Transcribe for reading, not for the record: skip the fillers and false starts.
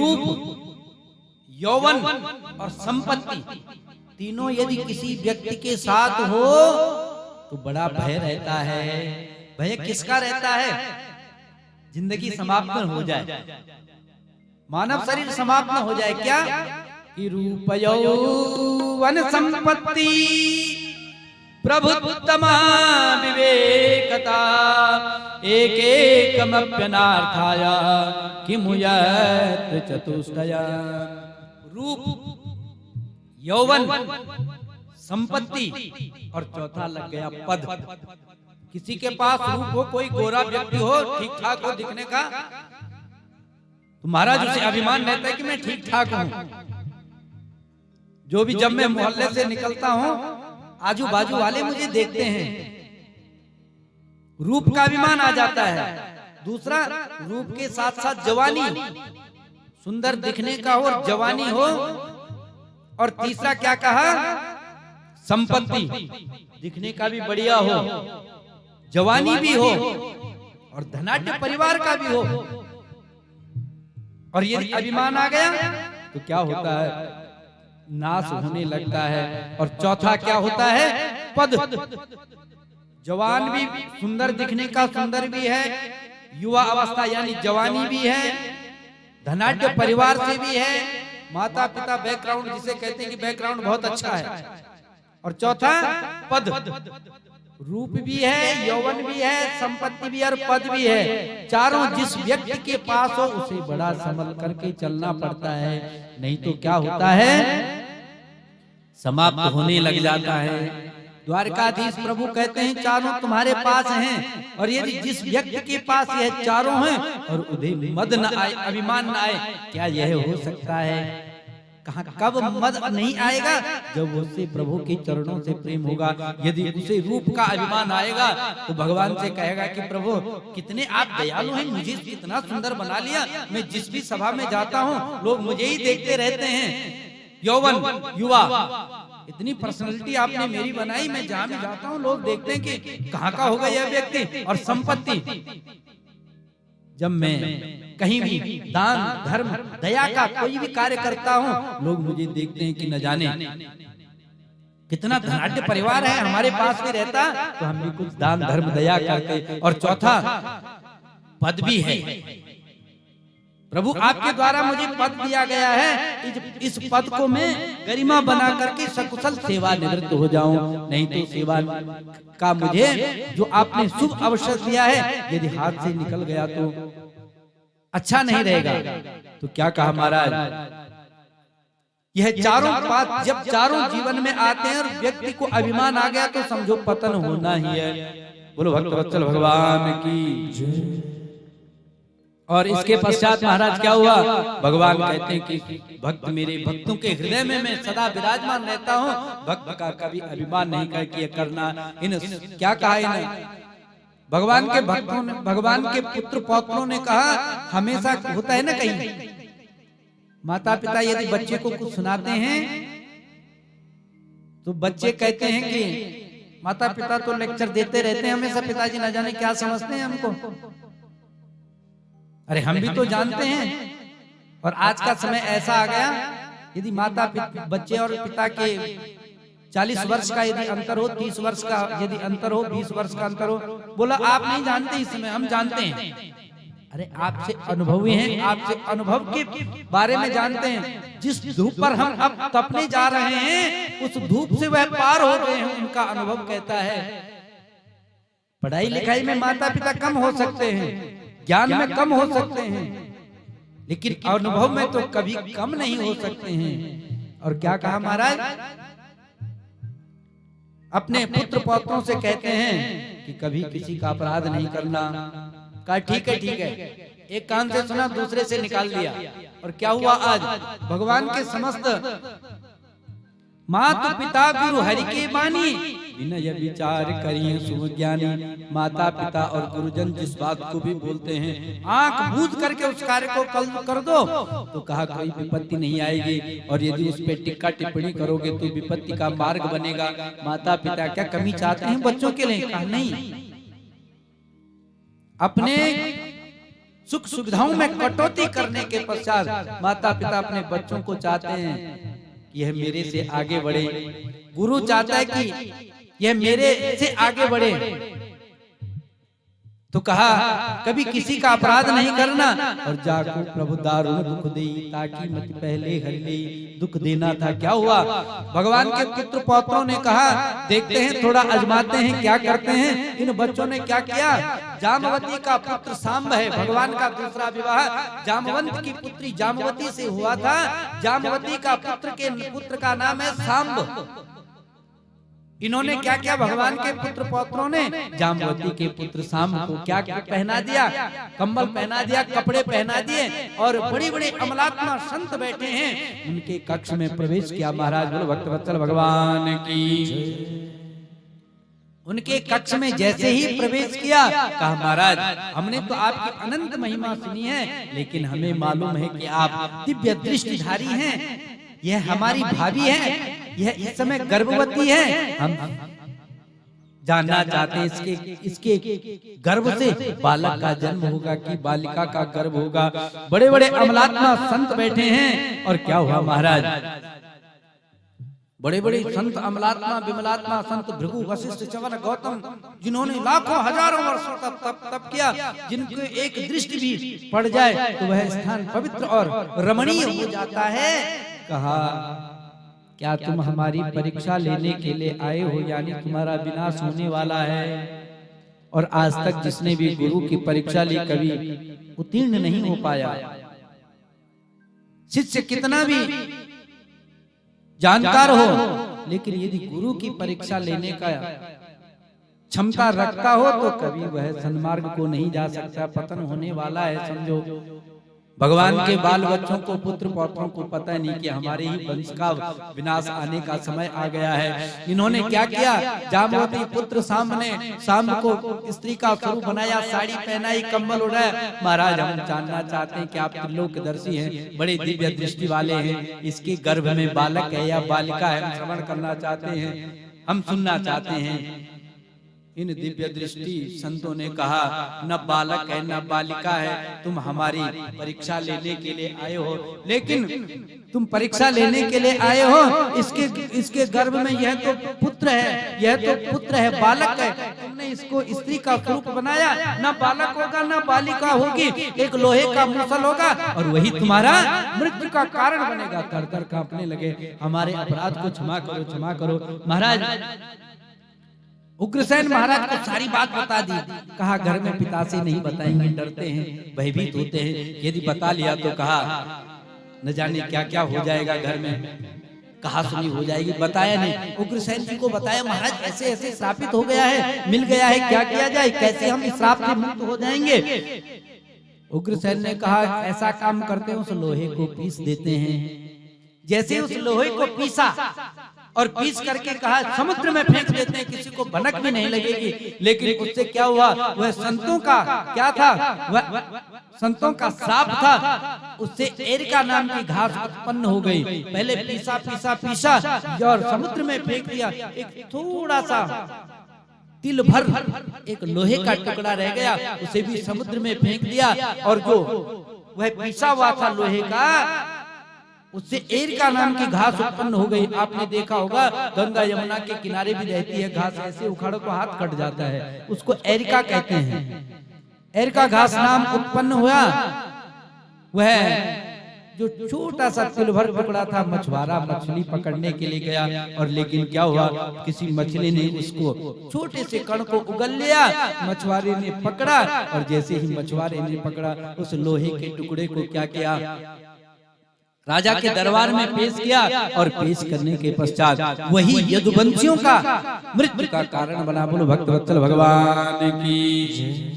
रूप, यौवन और संपत्ति तीनों यदि किसी व्यक्ति के साथ हो तो बड़ा भय रहता है। भय किसका रहता है? जिंदगी समाप्त न हो जाए, मानव शरीर समाप्त न हो जाए। क्या कि रूप यौवन संपत्ति प्रभुत्तमा विवेकता एक एकमप्यनार्थाय किमु यत्र चतुष्टया। रूप, यौवन, संपत्ति और चौथा लग गया पद। किसी के पास रूप हो, कोई गोरा व्यक्ति हो, ठीक ठाक हो दिखने का, तो महाराज उसे अभिमान रहता है कि मैं ठीक ठाक हूं। जो भी जब मैं मोहल्ले से निकलता हूं, आजू बाजू वाले मुझे देखते हैं, रूप का अभिमान आ जाता है। दूसरा, रूप के साथ साथ जवानी, सुंदर दिखने का हो और जवानी हो। और तीसरा क्या कहा? संपत्ति, दिखने का भी बढ़िया हो, जवानी भी हो और धनाढ्य परिवार का भी हो। और यदि अभिमान आ गया तो क्या होता है? नाश होने लगता है। और चौथा क्या होता है? पद। जवान भी सुंदर दिखने का सुंदर भी है, युवा अवस्था यानी जवानी भी है, धनाढ्य परिवार से भी है, माता पिता बैकग्राउंड जिसे कहते हैं कि बैकग्राउंड बहुत अच्छा है। और चौथा पद, रूप भी है, यौवन भी है, संपत्ति भी है और पद भी है। चारों जिस व्यक्ति के पास हो उसे बड़ा संभल करके चलना पड़ता है, नहीं तो क्या होता है? समाप्त होने लग जाता है। द्वारकाधीश प्रभु कहते हैं चारों तुम्हारे पास हैं, और यदि जिस व्यक्ति के पास यह चारों हैं और उन्हें मद न आए, अभिमान न आए, क्या यह हो सकता है? कहाँ कब मद नहीं आएगा? जब उससे प्रभु के चरणों से प्रेम होगा। यदि उसे रूप का अभिमान आएगा तो भगवान से कहेगा कि प्रभु कितने आप दयालु हैं, मुझे कितना सुंदर बना लिया, मैं जिस भी सभा में जाता हूँ लोग मुझे ही देखते रहते हैं। यौवन, युवा, इतनी पर्सनालिटी आपने मेरी बनाई, मैं जहां भी जाता हूं लोग देखते हैं कि कहां का होगा यह व्यक्ति। और संपत्ति, जब मैं कहीं भी दान धर्म दया का कोई भी कार्य करता हूं लोग मुझे देखते हैं कि न जाने कितना धनाढ्य परिवार है, हमारे पास भी रहता तो हम भी कुछ दान धर्म दया करते। और चौथा पद भी है। प्रभु आपके द्वारा मुझे पद दिया गया है, इस पद को मैं गरिमा बना करके सकुशल सेवा निवृत्त हो जाऊं, नहीं तो सेवा का मुझे जो आपने शुभ अवसर दिया है यदि हाथ से निकल गया तो अच्छा नहीं रहेगा। तो क्या कहा महाराज? यह चारों बात जब चारों जीवन में आते हैं और व्यक्ति को अभिमान आ गया तो समझो पतन होना ही है। बोलो भक्तवत्सल भगवान की जय। और इसके पश्चात महाराज क्या हुआ? भगवान कहते हैं कि भक्त मेरे भक्तों के हृदय में मैं सदा विराजमान रहता हूँ, भक्त का कभी अभिमान नहीं करना। इन क्या कहा इन्हें? भगवान के भक्तों ने, भगवान के पुत्र पौत्रों ने कहा, हमेशा होता है ना कहीं माता पिता यदि बच्चे को कुछ सुनाते हैं तो बच्चे कहते हैं कि माता पिता तो लेक्चर देते रहते हैं हमेशा, पिताजी न जाने क्या समझते हैं हमको। अरे हम भी तो जानते हैं। और आज का समय ऐसा आ गया, यदि माता पिता बच्चे और पिता के 40 वर्ष का यदि अंतर हो, 30 वर्ष का यदि अंतर हो, 20 वर्ष का अंतर हो, बोला आप नहीं जानते, इस समय हम जानते हैं। अरे आपसे अनुभवी हैं, आपसे अनुभव के बारे में जानते हैं। जिस धूप पर हम अब तपने जा रहे हैं उस धूप से वह पार हो गए हैं, उनका अनुभव कहता है। पढ़ाई लिखाई में माता पिता कम हो सकते हैं, ज्ञान में कम हो सकते हैं, लेकिन अनुभव में तो कभी कम नहीं हो सकते हैं। और क्या कहा महाराज? अपने पुत्र पौत्रों से कहते हैं कि कभी किसी का अपराध नहीं करना। कहा ठीक है ठीक है, एक कान से सुना दूसरे से निकाल दिया। और क्या हुआ? आज भगवान के समस्त माता पिता गुरु हरि के बानी, विनय विचार करिए सुज्ञानी। माता पिता और गुरुजन जिस बात को भी बोलते हैं आंख बूझ करके उस कार्य को कर दो तो कहा कोई विपत्ति नहीं आएगी। और यदि उस पे टिक्का टिप्पणी करोगे तो विपत्ति का मार्ग बनेगा। माता पिता क्या कमी चाहते हैं बच्चों के लिए? कहा नहीं, अपने सुख सुविधाओं में कटौती करने के पश्चात माता पिता अपने बच्चों को चाहते हैं कि यह मेरे से आगे बढ़े, गुरु चाहता है कि यह मेरे से आगे बढ़े। तो कहा कभी किसी का अपराध नहीं करना, और जाको प्रभु दारुण दुख दे ताकि मत पहले हर ले, दुख देना था। क्या हुआ, भगवान के पुत्र पौत्रों ने कहा देखते हैं, थोड़ा आजमाते हैं क्या करते हैं। इन बच्चों ने क्या किया, जामवती का पुत्र सांब है, भगवान का दूसरा विवाह जामवंत की पुत्री जामवती से हुआ था। जामवती का पुत्र का नाम है सांब। इन्होंने क्या किया, भगवान के पुत्र पौत्रों ने जामवती के पुत्र सांब को क्या पहना दिया, कंबल पहना दिया, कपड़े पहना दिए, और बड़े बड़े अमलात्मा संत बैठे हैं उनके कक्ष में प्रवेश किया। महाराज बोलो भक्तवत्सल भगवान की। उनके कक्ष में जैसे ही प्रवेश किया, कहा महाराज हमने तो आपकी अनंत महिमा सुनी है, लेकिन हमें मालूम है कि आप दिव्य दृष्टिधारी हैं, यह हमारी भाभी है, यह इस समय गर्भवती है। हम जानना चाहते हैं इसके गर्भ से बालक का जन्म होगा कि बालिका का गर्भ होगा। बड़े बड़े अमलात्मा संत बैठे हैं। और क्या हुआ महाराज, बड़े बड़े संत अमलात्मा विमलात्मा संत भृगु वशिष्ठ च्यवन गौतम, जिन्होंने लाखों हजारों वर्षों तक तप किया, जिनको एक दृष्टि भी पड़ जाए तो वह स्थान पवित्र और रमणीय हो जाता है। कहा क्या तुम हमारी परीक्षा लेने के लिए आए हो, यानी तुम्हारा विनाश होने वाला है। और आज तक जिसने भी गुरु की परीक्षा ली कभी उत्तीर्ण नहीं हो पाया। शिष्य कितना भी जानकार हो, लेकिन यदि गुरु की परीक्षा लेने का क्षमता रखता हो तो कभी वह सन्मार्ग को नहीं जा सकता, पतन होने वाला है। समझो भगवान के बाल बच्चों को पुत्र पौत्रों को पता नहीं कि हमारे ही वंश का विनाश आने का समय आ गया है। इन्होंने क्या किया, जामवती पुत्र सांब ने सांब को स्त्री का स्वरूप बनाया, साड़ी पहनाई, कंबल उड़ाया। महाराज हम जानना चाहते हैं कि आप त्रिलोकदर्शी हैं, बड़े दिव्य दृष्टि वाले हैं, इसके गर्भ में बालक है या बालिका है, हम श्रवण करना चाहते हैं, हम सुनना चाहते हैं। इन दिव्य दृष्टि संतों ने कहा न बालक है न बालिका है, तुम हमारी परीक्षा लेने के लिए आए हो, लेकिन तुम परीक्षा लेने के लिए आए हो, इसके गर्भ में यह तो पुत्र है, यह तो पुत्र है, बालक है, तुमने इसको स्त्री का स्वरूप बनाया, न बालक होगा न बालिका होगी, एक लोहे का मुसल होगा और वही तुम्हारा मृत्यु का कारण बनेगा। कर कर कांपने लगे, हमारे अपराध को क्षमा करो, क्षमा करो। महाराज उग्रसेन महाराज को सारी बात बता दी। कहा घर में पिता से नहीं बताएंगे, डरते हैं, भयभीत होते हैं, यदि बता लिया तो कहा न जाने क्या क्या हो जाएगा, घर में कहा सुनी हो जाएगी। बताया नहीं, उग्रसेन जी को बताया महाराज ऐसे ऐसे श्रापित हो गया है, मिल गया है, क्या किया जाए, कैसे हम इस श्राप से मुक्त हो जाएंगे। उग्रसेन ने कहा ऐसा काम करते हैं, उस लोहे को पीस देते हैं। जैसे उस लोहे को पीसा और पीस करके कहा समुद्र में फेंक देते हैं, किसी को भनक भी नहीं लगेगी। लेकिन उससे क्या हुआ, वह संतों का क्या था, वह संतों का श्राप था, उससे एरिका नाम की घास उत्पन्न हो गई। पहले पीसा पीसा पीसा और समुद्र में फेंक दिया, एक थोड़ा सा तिल भर एक लोहे का टुकड़ा रह गया, उसे भी समुद्र में फेंक दिया। और जो वह पीसा हुआ था लोहे का, उससे एरिका नाम की घास उत्पन्न हो गई। आपने देखा होगा गंगा यमुना के किनारे भी रहती है घास, ऐसे उखाड़ो तो हाथ कट जाता है, उसको एरिका कहते हैं। एरिका घास नाम उत्पन्न हुआ। वह जो छोटा सा तिल भर टुकड़ा था, मछुआरा मछली पकड़ने के लिए गया, और लेकिन क्या हुआ, किसी मछली ने उसको छोटे से कण को उगल लिया, मछुआरे ने पकड़ा, और जैसे ही मछुआरे ने पकड़ा, उस लोहे के टुकड़े को क्या किया, राजा के दरबार में पेश किया, और पेश करने के पश्चात वही यदुवंशियों का मृत्यु का कारण बना। बोलो भक्तवत्सल भगवान की।